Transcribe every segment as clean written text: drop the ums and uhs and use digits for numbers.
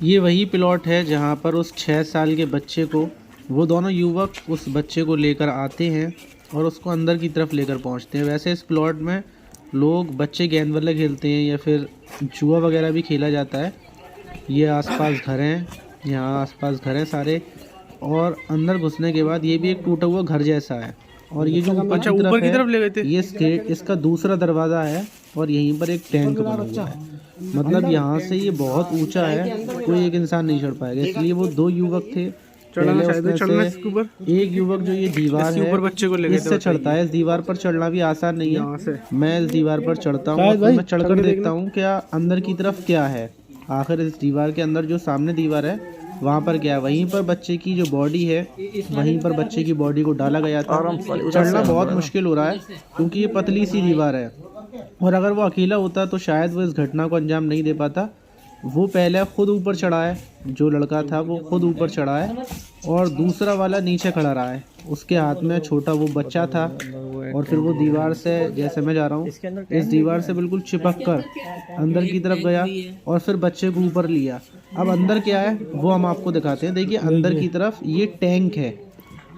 ये वही प्लॉट है जहाँ पर उस 6 साल के बच्चे को वो दोनों युवक उस बच्चे को लेकर आते हैं और उसको अंदर की तरफ लेकर पहुँचते हैं। वैसे इस प्लॉट में लोग बच्चे गेंद बल्ले खेलते हैं या फिर जुआ वगैरह भी खेला जाता है। ये आसपास घर हैं, यहाँ आसपास घर हैं सारे, और अंदर घुसने के बाद ये भी एक टूटा हुआ घर जैसा है। और ये जो ऊपर की तरफ ले गए थे, ये स्टेट इसका दूसरा दरवाज़ा है और यहीं पर एक टैंक बना हुआ है। मतलब यहाँ से ये बहुत ऊंचा है, कोई एक इंसान नहीं चढ़ पाएगा। इसलिए वो दो युवक थे, एक युवक जो ये दीवार है ऊपर बच्चे को इससे चढ़ता है। इस दीवार पर चढ़ना भी आसान नहीं है। मैं इस दीवार पर चढ़ता हूँ, मैं चढ़कर देखता हूँ क्या अंदर की तरफ क्या है। आखिर इस दीवार के अंदर जो सामने दीवार है वहाँ पर क्या है, वहीं पर बच्चे की जो बॉडी है, वहीं पर बच्चे की बॉडी को डाला गया था। चढ़ना बहुत मुश्किल हो रहा है क्योंकि ये पतली सी दीवार है, और अगर वो अकेला होता तो शायद वो इस घटना को अंजाम नहीं दे पाता। वो पहले खुद ऊपर चढ़ा है, जो लड़का था वो खुद ऊपर चढ़ा है, और दूसरा वाला नीचे खड़ा रहा है। उसके हाथ में छोटा वो बच्चा था, और फिर वो दीवार से, जैसे मैं जा रहा हूँ, इस दीवार से बिल्कुल चिपक कर अंदर की तरफ गया और फिर बच्चे को ऊपर लिया। अब अंदर क्या है वो हम आपको दिखाते हैं। देखिए अंदर की तरफ ये टैंक है,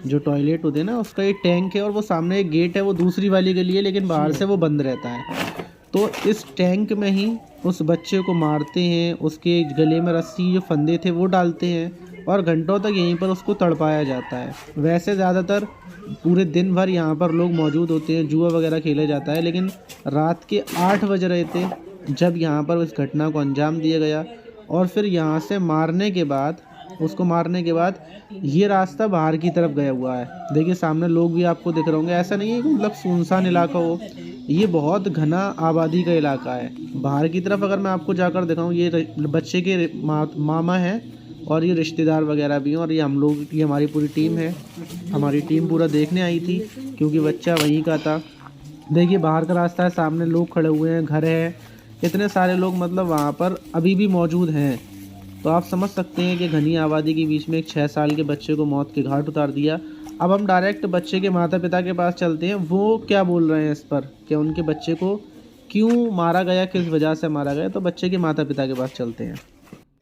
जो टॉयलेट होते हैं ना उसका ये टैंक है, और वो सामने एक गेट है, वो दूसरी वाली के लिए, लेकिन बाहर से वो बंद रहता है। तो इस टैंक में ही उस बच्चे को मारते हैं, उसके गले में रस्सी जो फंदे थे वो डालते हैं, और घंटों तक यहीं पर उसको तड़पाया जाता है। वैसे ज़्यादातर पूरे दिन भर यहाँ पर लोग मौजूद होते हैं, जुआ वगैरह खेला जाता है, लेकिन रात के 8 बज रहे थे जब यहाँ पर इस घटना को अंजाम दिया गया। और फिर यहाँ से मारने के बाद, उसको मारने के बाद ये रास्ता बाहर की तरफ गया हुआ है। देखिए सामने लोग भी आपको दिख रहे होंगे। ऐसा नहीं है कि मतलब सुनसान इलाका हो, ये बहुत घना आबादी का इलाका है। बाहर की तरफ अगर मैं आपको जाकर दिखाऊं, ये बच्चे के मामा हैं और ये रिश्तेदार वगैरह भी हैं, और ये हम लोग की हमारी पूरी टीम है। हमारी टीम पूरा देखने आई थी क्योंकि बच्चा वहीं का था। देखिए बाहर का रास्ता है, सामने लोग खड़े हुए हैं, घर है, इतने सारे लोग मतलब वहाँ पर अभी भी मौजूद हैं। तो आप समझ सकते हैं कि घनी आबादी के बीच में एक 6 साल के बच्चे को मौत के घाट उतार दिया। अब हम डायरेक्ट बच्चे के माता पिता के पास चलते हैं, वो क्या बोल रहे हैं इस पर, कि उनके बच्चे को क्यों मारा गया, किस वजह से मारा गया। तो बच्चे के माता पिता के पास चलते हैं।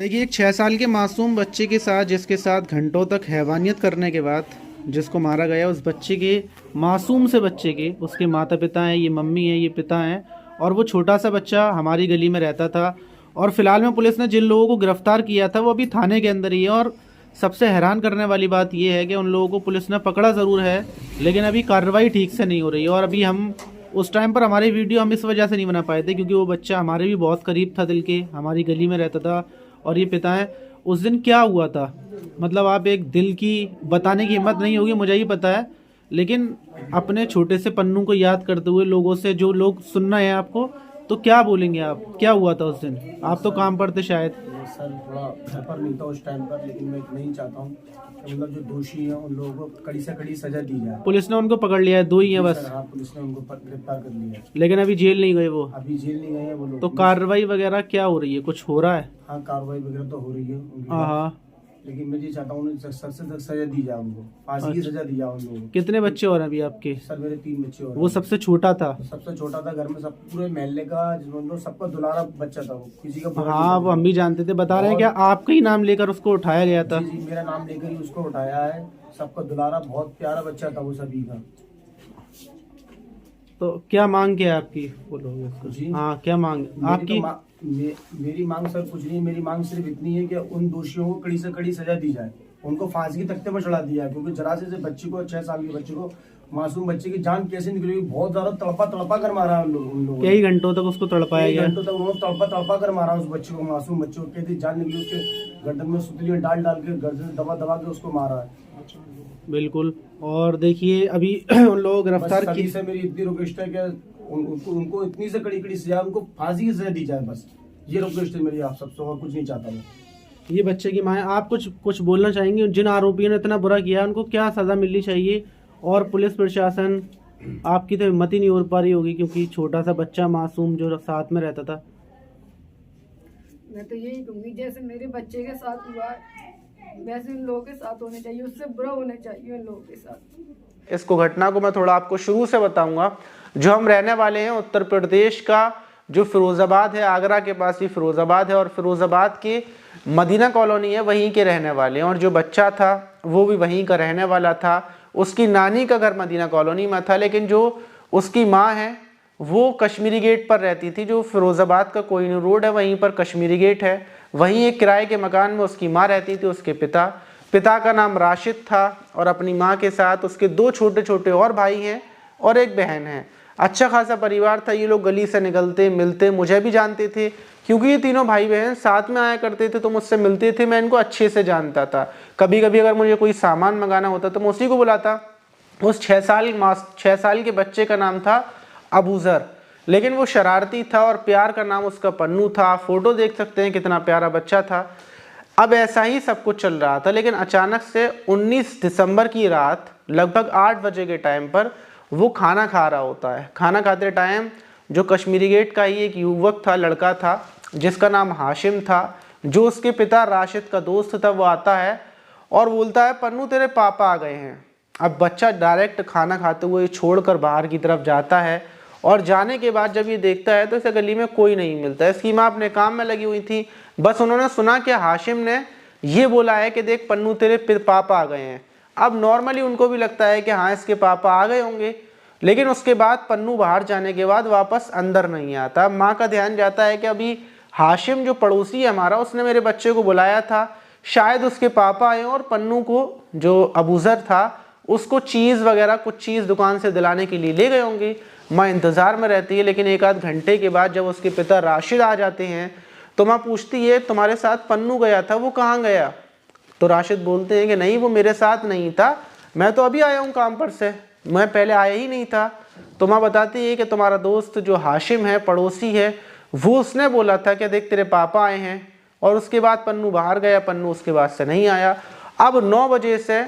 देखिए एक 6 साल के मासूम बच्चे के साथ, जिसके साथ घंटों तक हैवानियत करने के बाद जिसको मारा गया, उस बच्चे के, मासूम से बच्चे के, उसके माता पिता हैं, ये मम्मी है, ये पिता हैं, और वो छोटा सा बच्चा हमारी गली में रहता था। और फिलहाल में पुलिस ने जिन लोगों को गिरफ्तार किया था वो अभी थाने के अंदर ही है। और सबसे हैरान करने वाली बात यह है कि उन लोगों को पुलिस ने पकड़ा ज़रूर है, लेकिन अभी कार्रवाई ठीक से नहीं हो रही है। और अभी हम उस टाइम पर हमारी वीडियो हम इस वजह से नहीं बना पाए थे क्योंकि वो बच्चा हमारे भी बहुत करीब था दिल के, हमारी गली में रहता था। और ये पिता है, उस दिन क्या हुआ था मतलब आप एक दिल की बताने की हिम्मत नहीं होगी, मुझे ही पता है, लेकिन अपने छोटे से पन्नू को याद करते हुए लोगों से, जो लोग सुनना है आपको, तो क्या बोलेंगे आप, क्या हुआ था उस दिन? आप तो काम पर थे शायद। सर थोड़ा घर पर नहीं था उस टाइम पर, लेकिन मैं नहीं चाहता हूँ कि मतलब जो दोषी हैं उन लोगों को कड़ी से कड़ी सजा दी जाए। पुलिस ने उनको पकड़ लिया है, 2 ही हैं बस। हाँ पुलिस ने उनको गिरफ्तार कर लिया है, लेकिन अभी जेल नहीं गए वो। अभी जेल नहीं गए हैं वो लोग। तो कार्रवाई वगैरह क्या हो रही है, कुछ हो रहा है? हाँ कार्रवाई वगैरह तो हो रही है उनकी, हाँ, लेकिन मैं ये चाहता हूँ उन्हें सख्त से सख्त सजा दी जाए, उनको फांसी की सजा दी जाए उन लोगों को। कितने बच्चे और हैं अभी आपके? सर मेरे 3 बच्चे और। वो सबसे छोटा था? सबसे छोटा था घर में, सब पूरे मोहल्ले का, जिसमें सबका दुलारा बच्चा था वो, किसी का। हाँ वो हम भी जानते थे, बता रहे हैं क्या आपका ही नाम लेकर उसको उठाया गया था? जी मेरा नाम लेकर ही उसको उठाया है, सबका दुलारा, बहुत प्यारा बच्चा था वो सभी का। तो क्या मांग क्या है आपकी, बोलोगे उसको? हाँ क्या मांग आपकी? मेरी मांग सर कुछ नहीं, मेरी मांग सिर्फ इतनी है कि उन दोषियों को कड़ी से कड़ी सजा दी जाए, उनको फांसी की तख्ते पर चढ़ा दिया है। क्योंकि जरा से बच्चे को, 6 साल के बच्चे को, मासूम बच्चे की जान कैसे निकलेगी, बहुत ज्यादा तड़पा कर मारा उन लोगों। कई घंटों तक उसको तड़पाया गया, घंटों तक उन्होंने तड़पा कर मारा उस बच्चे को, मासूम बच्चे को, कैसे जान निकली, उसके गर्दन में सुतलियां डाल के, गर्दन दबा के उसको मारा है। बिल्कुल। और देखिए अभी उन लोगों को गिरफ्तार की, से मेरी इतनी रिक्वेस्ट है कि उनको इतनी से कड़ी सजा, उनको फांसी की सजा दी जाए, बस ये रिक्वेस्ट है मेरी आप सबसे, और कुछ नहीं चाहता मैं। ये बच्चे की माँ है, आप कुछ बोलना चाहेंगे? जिन आरोपियों ने इतना बुरा किया उनको क्या सजा मिलनी चाहिए? और पुलिस प्रशासन, आपकी तो हिम्मत ही नहीं हो पा रही होगी क्योंकि छोटा सा बच्चा मासूम जो साथ में रहता था। मैं तो यही कहूंगी जैसे मेरे बच्चे के साथ हुआ वैसे इन लोगों के साथ होने चाहिए, उससे बुरा होना चाहिए इन लोगों के साथ। इसको घटना को मैं थोड़ा आपको शुरू से बताऊंगा। जो हम रहने वाले हैं उत्तर प्रदेश का जो फिरोजाबाद है, आगरा के पास ही फिरोजाबाद है, और फिरोजाबाद के मदीना कॉलोनी है, वहीं के रहने वाले हैं, और जो बच्चा था वो भी वहीं का रहने वाला था। उसकी नानी का घर मदीना कॉलोनी में था, लेकिन जो उसकी माँ है वो कश्मीरी गेट पर रहती थी, जो फिरोज़ाबाद का कोहिनूर रोड है वहीं पर कश्मीरी गेट है। वहीं एक किराए के मकान में उसकी माँ रहती थी, उसके पिता का नाम राशिद था, और अपनी माँ के साथ उसके 2 छोटे छोटे और भाई हैं और एक बहन है। अच्छा खासा परिवार था। ये लोग गली से निकलते मिलते, मुझे भी जानते थे क्योंकि ये तीनों भाई बहन साथ में आया करते थे, तो मुझसे मिलते थे, मैं इनको अच्छे से जानता था। कभी कभी अगर मुझे कोई सामान मंगाना होता तो मैं उसी को बुलाता। उस 6 साल के बच्चे का नाम था अबूज़र, लेकिन वो शरारती था और प्यार का नाम उसका पन्नू था। फोटो देख सकते हैं कितना प्यारा बच्चा था। अब ऐसा ही सब कुछ चल रहा था, लेकिन अचानक से 19 दिसंबर की रात लगभग 8 बजे के टाइम पर वो खाना खा रहा होता है। खाना खाते टाइम जो कश्मीरी गेट का ही एक युवक था, लड़का था, जिसका नाम हाशिम था, जो उसके पिता राशिद का दोस्त था, वो आता है और बोलता है पन्नू तेरे पापा आ गए हैं। अब बच्चा डायरेक्ट खाना खाते हुए छोड़कर बाहर की तरफ जाता है, और जाने के बाद जब ये देखता है तो इसे गली में कोई नहीं मिलता। इसकी माँ अपने काम में लगी हुई थी, बस उन्होंने सुना कि हाशिम ने ये बोला है कि देख पन्नू तेरे पापा आ गए हैं। अब नॉर्मली उनको भी लगता है कि हाँ इसके पापा आ गए होंगे, लेकिन उसके बाद पन्नू बाहर जाने के बाद वापस अंदर नहीं आता। माँ का ध्यान जाता है कि अभी हाशिम जो पड़ोसी है हमारा, उसने मेरे बच्चे को बुलाया था, शायद उसके पापा आए और पन्नू को, जो अबूज़र था, उसको चीज़ वगैरह कुछ चीज़ दुकान से दिलाने के लिए ले गए होंगे। माँ इंतज़ार में रहती है, लेकिन 1 आध घंटे के बाद जब उसके पिता राशिद आ जाते हैं तो माँ पूछती है तुम्हारे साथ पन्नू गया था, वो कहाँ गया? तो राशिद बोलते हैं कि नहीं वो मेरे साथ नहीं था, मैं तो अभी आया हूँ काम पर से, मैं पहले आया ही नहीं था। तो माँ बताती है कि तुम्हारा दोस्त जो हाशिम है, पड़ोसी है, वो उसने बोला था कि देख तेरे पापा आए हैं, और उसके बाद पन्नू बाहर गया, पन्नू उसके बाद से नहीं आया। अब 9 बजे से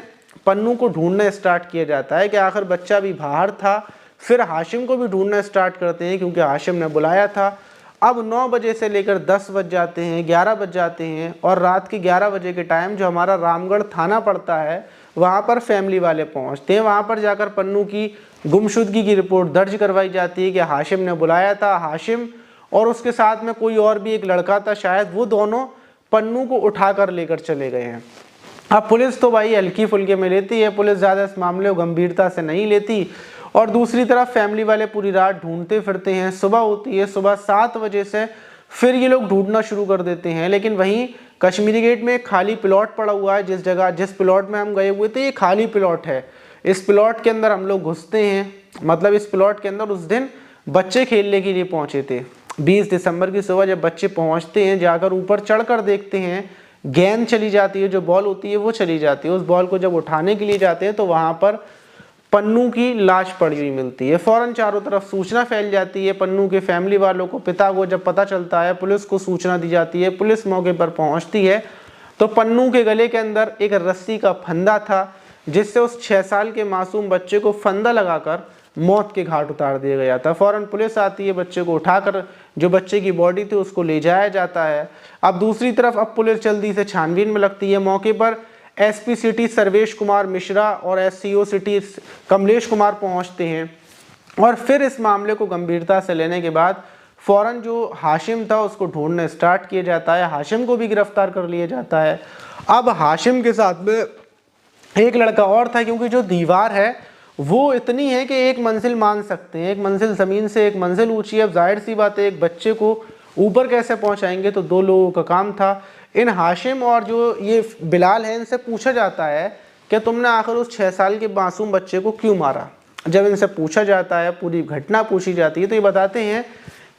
पन्नू को ढूंढना स्टार्ट किया जाता है कि आखिर बच्चा भी बाहर था। फिर हाशिम को भी ढूंढना स्टार्ट करते हैं क्योंकि हाशिम ने बुलाया था। अब 9 बजे से लेकर 10 बज जाते हैं, 11 बज जाते हैं, और रात के 11 बजे के टाइम जो हमारा रामगढ़ थाना पड़ता है वहाँ पर फैमिली वाले पहुँचते हैं। वहाँ पर जाकर पन्नू की गुमशुदगी की रिपोर्ट दर्ज करवाई जाती है कि हाशिम ने बुलाया था। हाशिम और उसके साथ में कोई और भी एक लड़का था, शायद वो दोनों पन्नू को उठाकर लेकर चले गए हैं। अब पुलिस तो भाई हल्की फुल्के में लेती है, पुलिस ज़्यादा इस मामले को गंभीरता से नहीं लेती, और दूसरी तरफ फैमिली वाले पूरी रात ढूंढते फिरते हैं। सुबह होती है, सुबह 7 बजे से फिर ये लोग ढूंढना शुरू कर देते हैं, लेकिन वहीं कश्मीरी गेट में एक खाली प्लॉट पड़ा हुआ है। जिस प्लॉट में हम गए हुए थे ये खाली प्लॉट है। इस प्लॉट के अंदर हम लोग घुसते हैं, मतलब इस प्लॉट के अंदर उस दिन बच्चे खेलने के लिए पहुंचे थे। 20 दिसंबर की सुबह जब बच्चे पहुंचते हैं, जाकर ऊपर चढ़कर देखते हैं गेंद चली जाती है, जो बॉल होती है वो चली जाती है। उस बॉल को जब उठाने के लिए जाते हैं तो वहां पर पन्नू की लाश पड़ी हुई मिलती है। फौरन चारों तरफ सूचना फैल जाती है। पन्नू के फैमिली वालों को, पिता को जब पता चलता है, पुलिस को सूचना दी जाती है। पुलिस मौके पर पहुंचती है तो पन्नू के गले के अंदर एक रस्सी का फंदा था, जिससे उस 6 साल के मासूम बच्चे को फंदा लगाकर मौत के घाट उतार दिया गया था। फौरन पुलिस आती है, बच्चे को उठाकर जो बच्चे की बॉडी थी उसको ले जाया जाता है। अब दूसरी तरफ अब पुलिस जल्दी से छानबीन में लगती है। मौके पर एसपी सिटी सर्वेश कुमार मिश्रा और एससीओ सिटी कमलेश कुमार पहुंचते हैं, और फिर इस मामले को गंभीरता से लेने के बाद फौरन जो हाशिम था उसको ढूंढना स्टार्ट किया जाता है। हाशिम को भी गिरफ्तार कर लिया जाता है। अब हाशिम के साथ में एक लड़का और था, क्योंकि जो दीवार है वो इतनी है कि एक मंजिल मान सकते हैं, एक मंजिल ज़मीन से एक मंजिल ऊंची है। अब जाहिर सी बात है एक बच्चे को ऊपर कैसे पहुंचाएंगे, तो 2 लोगों का काम था। इन हाशिम और जो ये बिलाल है, इनसे पूछा जाता है कि तुमने आखिर उस 6 साल के मासूम बच्चे को क्यों मारा। जब इनसे पूछा जाता है, पूरी घटना पूछी जाती है, तो ये बताते हैं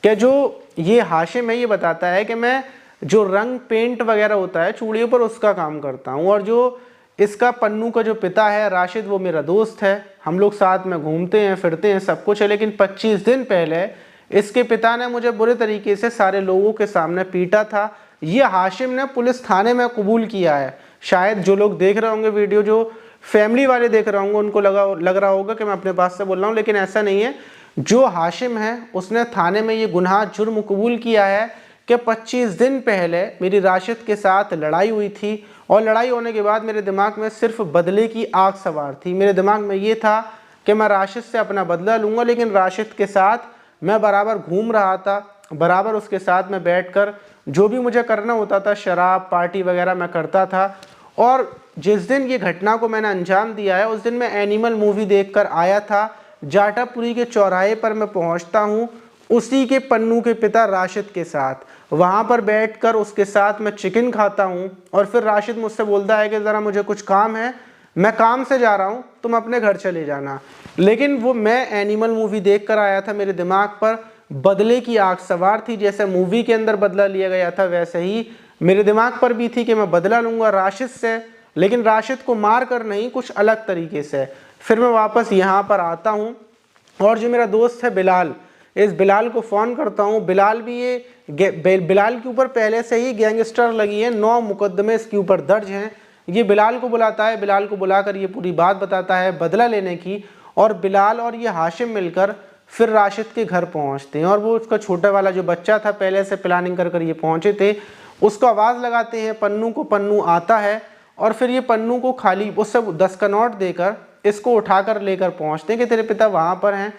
कि जो ये हाशिम है ये बताता है कि मैं जो रंग पेंट वगैरह होता है चूड़ियों पर उसका काम करता हूँ, और जो इसका पन्नू का जो पिता है राशिद, वो मेरा दोस्त है, हम लोग साथ में घूमते हैं फिरते हैं, सब कुछ है। लेकिन 25 दिन पहले इसके पिता ने मुझे बुरे तरीके से सारे लोगों के सामने पीटा था। ये हाशिम ने पुलिस थाने में कबूल किया है। शायद जो लोग देख रहे होंगे वीडियो, जो फैमिली वाले देख रहे होंगे, उनको लग रहा होगा कि मैं अपने पास से बोल रहा हूँ, लेकिन ऐसा नहीं है। जो हाशिम है उसने थाने में ये गुनाह जुर्म कबूल किया है कि 25 दिन पहले मेरी राशिद के साथ लड़ाई हुई थी, और लड़ाई होने के बाद मेरे दिमाग में सिर्फ बदले की आग सवार थी। मेरे दिमाग में ये था कि मैं राशिद से अपना बदला लूँगा, लेकिन राशिद के साथ मैं बराबर घूम रहा था, बराबर उसके साथ में बैठकर जो भी मुझे करना होता था, शराब पार्टी वगैरह मैं करता था। और जिस दिन ये घटना को मैंने अंजाम दिया है उस दिन मैं एनिमल मूवी देखकर आया था। जाटापुरी के चौराहे पर मैं पहुंचता हूं उसी के पन्नू के पिता राशिद के साथ, वहां पर बैठकर उसके साथ मैं चिकन खाता हूं और फिर राशिद मुझसे बोलता है कि ज़रा मुझे कुछ काम है, मैं काम से जा रहा हूं, तुम अपने घर चले जाना। लेकिन वो मैं एनिमल मूवी देख कर आया था, मेरे दिमाग पर बदले की आग सवार थी। जैसे मूवी के अंदर बदला लिया गया था वैसे ही मेरे दिमाग पर भी थी कि मैं बदला लूँगा राशिद से, लेकिन राशिद को मार कर नहीं, कुछ अलग तरीके से। फिर मैं वापस यहाँ पर आता हूँ और जो मेरा दोस्त है बिलाल, इस बिलाल को फ़ोन करता हूँ। बिलाल भी बिलाल के ऊपर पहले से ही गैंगस्टर लगी है, 9 मुकदमे इसके ऊपर दर्ज हैं। ये बिलाल को बुलाता है, बिलाल को बुलाकर ये पूरी बात बताता है बदला लेने की, और बिलाल और ये हाशिम मिलकर फिर राशिद के घर पहुंचते हैं और वो उसका छोटा वाला जो बच्चा था पहले से प्लानिंग कर ये पहुंचे थे, उसको आवाज़ लगाते हैं पन्नू को। पन्नू आता है और फिर ये पन्नू को खाली उससे 10 का नोट देकर इसको उठाकर लेकर पहुंचते हैं कि तेरे पिता वहाँ पर हैं।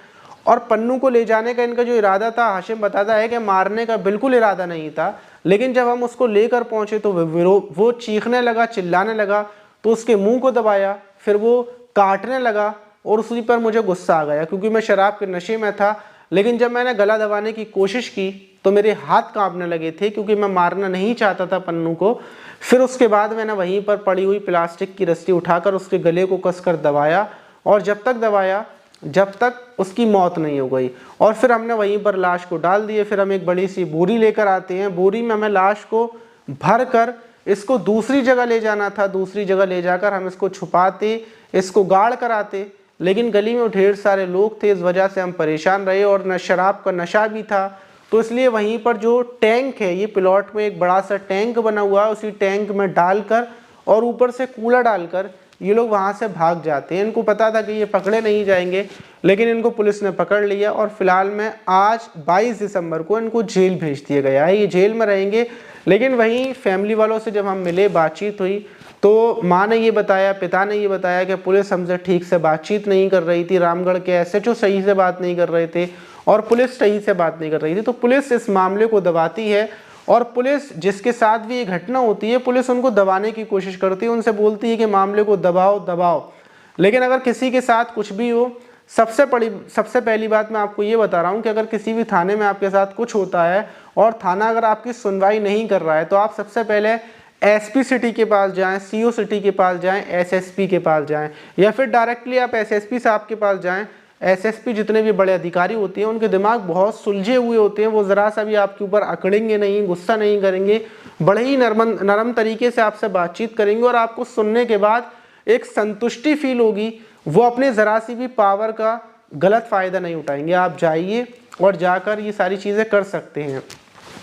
और पन्नू को ले जाने का इनका जो इरादा था, हाशिम बताता है कि मारने का बिल्कुल इरादा नहीं था, लेकिन जब हम उसको लेकर पहुंचे तो वो चीखने लगा, चिल्लाने लगा, तो उसके मुंह को दबाया, फिर वो काटने लगा और उसी पर मुझे गुस्सा आ गया क्योंकि मैं शराब के नशे में था। लेकिन जब मैंने गला दबाने की कोशिश की तो मेरे हाथ कांपने लगे थे क्योंकि मैं मारना नहीं चाहता था पन्नू को। फिर उसके बाद मैंने वहीं पर पड़ी हुई प्लास्टिक की रस्सी उठाकर उसके गले को कसकर दबाया, और जब तक दबाया जब तक उसकी मौत नहीं हो गई। और फिर हमने वहीं पर लाश को डाल दिए। फिर हम एक बड़ी सी बोरी लेकर आते हैं, बोरी में हमें लाश को भर कर इसको दूसरी जगह ले जाना था। दूसरी जगह ले जाकर हम इसको छुपाते, इसको गाड़ कर आते, लेकिन गली में ढेर सारे लोग थे, इस वजह से हम परेशान रहे और न शराब का नशा भी था। तो इसलिए वहीं पर जो टैंक है, ये प्लॉट में एक बड़ा सा टैंक बना हुआ है, उसी टैंक में डालकर और ऊपर से कूड़ा डालकर ये लोग वहाँ से भाग जाते हैं। इनको पता था कि ये पकड़े नहीं जाएंगे, लेकिन इनको पुलिस ने पकड़ लिया और फिलहाल में आज 22 दिसंबर को इनको जेल भेज दिया गया है। ये जेल में रहेंगे। लेकिन वहीं फैमिली वालों से जब हम मिले, बातचीत हुई, तो माँ ने ये बताया, पिता ने ये बताया कि पुलिस हमसे ठीक से बातचीत नहीं कर रही थी, रामगढ़ के SHO सही से बात नहीं कर रहे थे और पुलिस सही से बात नहीं कर रही थी। तो पुलिस इस मामले को दबाती है और पुलिस जिसके साथ भी ये घटना होती है, पुलिस उनको दबाने की कोशिश करती है, उनसे बोलती है कि मामले को दबाओ। लेकिन अगर किसी के साथ कुछ भी हो, सबसे पहली बात मैं आपको ये बता रहा हूँ कि अगर किसी भी थाने में आपके साथ कुछ होता है और थाना अगर आपकी सुनवाई नहीं कर रहा है, तो आप सबसे पहले SP सिटी के पास जाएं, CO सिटी के पास जाएं, SSP के पास जाएं, या फिर डायरेक्टली आप SSP साहब के पास जाएं। SSP जितने भी बड़े अधिकारी होते हैं उनके दिमाग बहुत सुलझे हुए होते हैं, वो ज़रा सा भी आपके ऊपर अकड़ेंगे नहीं, गुस्सा नहीं करेंगे, बड़े ही नरम तरीके से आपसे बातचीत करेंगे और आपको सुनने के बाद एक संतुष्टि फील होगी। वो अपने ज़रा सी भी पावर का गलत फ़ायदा नहीं उठाएंगे। आप जाइए और जाकर ये सारी चीज़ें कर सकते हैं।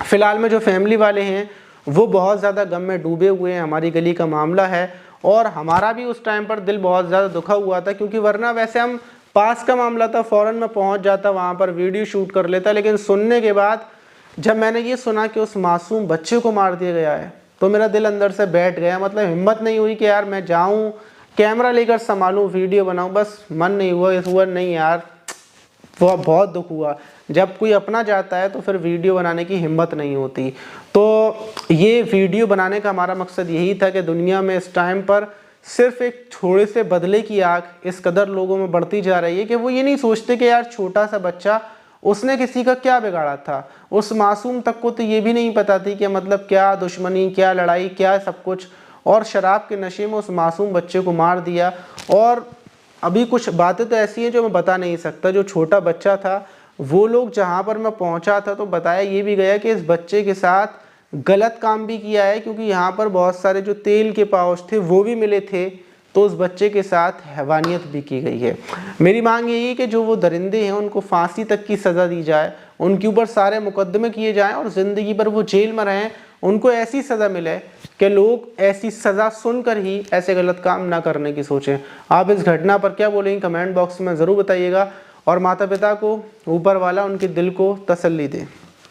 फ़िलहाल में जो फैमिली वाले हैं वो बहुत ज़्यादा गम में डूबे हुए हैं। हमारी गली का मामला है और हमारा भी उस टाइम पर दिल बहुत ज़्यादा दुखा हुआ था, क्योंकि वरना वैसे हम पास का मामला था, फ़ौरन मैं पहुंच जाता, वहां पर वीडियो शूट कर लेता। लेकिन सुनने के बाद जब मैंने ये सुना कि उस मासूम बच्चे को मार दिया गया है, तो मेरा दिल अंदर से बैठ गया। मतलब हिम्मत नहीं हुई कि यार मैं जाऊं, कैमरा लेकर संभालूं, वीडियो बनाऊं, बस मन नहीं हुआ नहीं यार। वो बहुत दुख हुआ। जब कोई अपना जाता है तो फिर वीडियो बनाने की हिम्मत नहीं होती। तो ये वीडियो बनाने का हमारा मकसद यही था कि दुनिया में इस टाइम पर सिर्फ एक थोड़े से बदले की आग इस कदर लोगों में बढ़ती जा रही है कि वो ये नहीं सोचते कि यार छोटा सा बच्चा, उसने किसी का क्या बिगाड़ा था। उस मासूम तक को तो ये भी नहीं पता थी कि मतलब क्या दुश्मनी, क्या लड़ाई, क्या सब कुछ, और शराब के नशे में उस मासूम बच्चे को मार दिया। और अभी कुछ बातें तो ऐसी हैं जो मैं बता नहीं सकता। जो छोटा बच्चा था, वो लोग जहाँ पर मैं पहुँचा था तो बताया ये भी गया कि इस बच्चे के साथ गलत काम भी किया है, क्योंकि यहाँ पर बहुत सारे जो तेल के पाउच थे वो भी मिले थे, तो उस बच्चे के साथ हैवानियत भी की गई है। मेरी मांग यही है कि जो वो दरिंदे हैं उनको फांसी तक की सज़ा दी जाए, उनके ऊपर सारे मुकदमे किए जाएं और ज़िंदगी भर वो जेल में रहें। उनको ऐसी सज़ा मिले कि लोग ऐसी सज़ा सुनकर ही ऐसे गलत काम ना करने की सोचें। आप इस घटना पर क्या बोलेंगे कमेंट बॉक्स में ज़रूर बताइएगा, और माता पिता को ऊपर वाला उनके दिल को तसल्ली दे।